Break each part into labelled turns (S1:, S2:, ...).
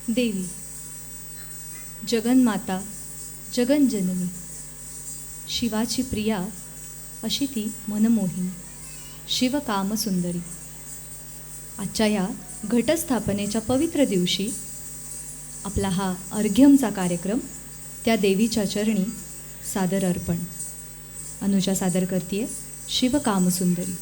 S1: देवी, जगन्माता, जगनजननी, शिवाची प्रिया अशी ती मनमोहिनी, शिवकामसुंदरी. आजच्या या घटस्थापनेच्या पवित्र दिवशी आपला हा अर्घ्यमचा कार्यक्रम त्या देवीच्या चरणी सादर अर्पण. अनुजा सादर करतीये शिवकामसुंदरी.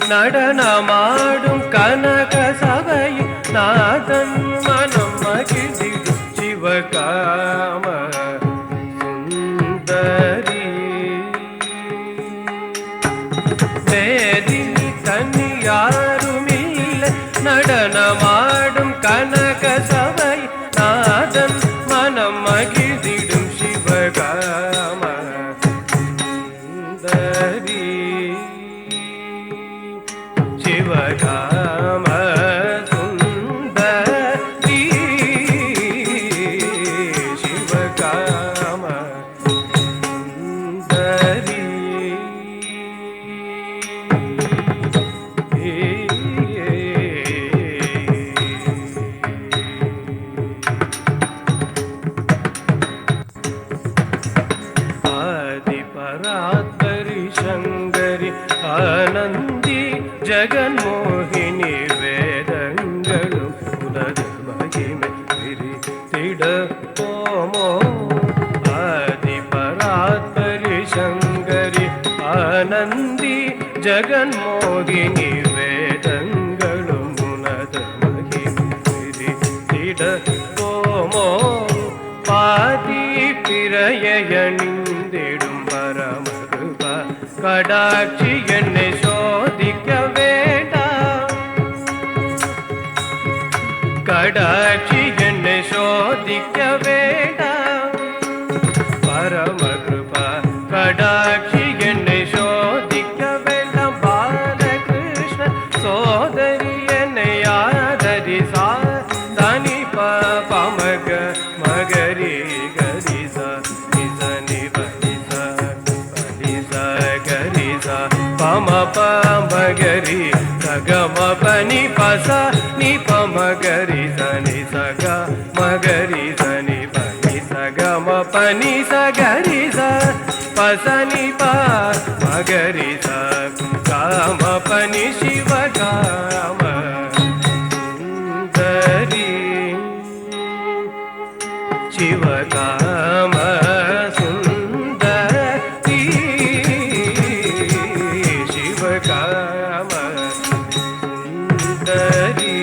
S2: நடனமாடும் கனக சபை நாதன் மனம் மகிழ்ந்திடும் சிவகாம சுந்தரி வேதினி தனியாருமில்லை நடனமாடும் கனக சபை நாதன் மனம் மகிழ்ந்திடும் சிவகாம சுந்தரி சிவகாம சுந்தரி மோகினி வேதங்களும் உனது மகிமை விரித்திட போமோ ஆதி பராத்பரி சங்கரி ஆனந்தி ஜெகன்மோகினி வேதங்களும் உனது மகிமை விரித்திட போமோ பாதி பிரயணிந்திடும் பரமருபா கடாட்சி என்னை சோதிக்க வேண்டாம் கடாட்சி என்னை சோதிக்க வேண்டாம் பரமருபா கடாட்சி என்னை சோதிக்க வேண்டாம் பாலகிருஷ்ண சோதரி என்னை ஆதரி சாதனி பமக மகரி கரிசா நிசனி பரிசா பரிசா கரிசா பம பமகரி சகம பனி பச நி பமகரி சனி சக மகரி சனி பனி சகம பனி சகரி ச பசனி ப மகரி ச காம பனி சிவ காம சுந்தரி शिव काम सुंदरी शिव काम सुंदरी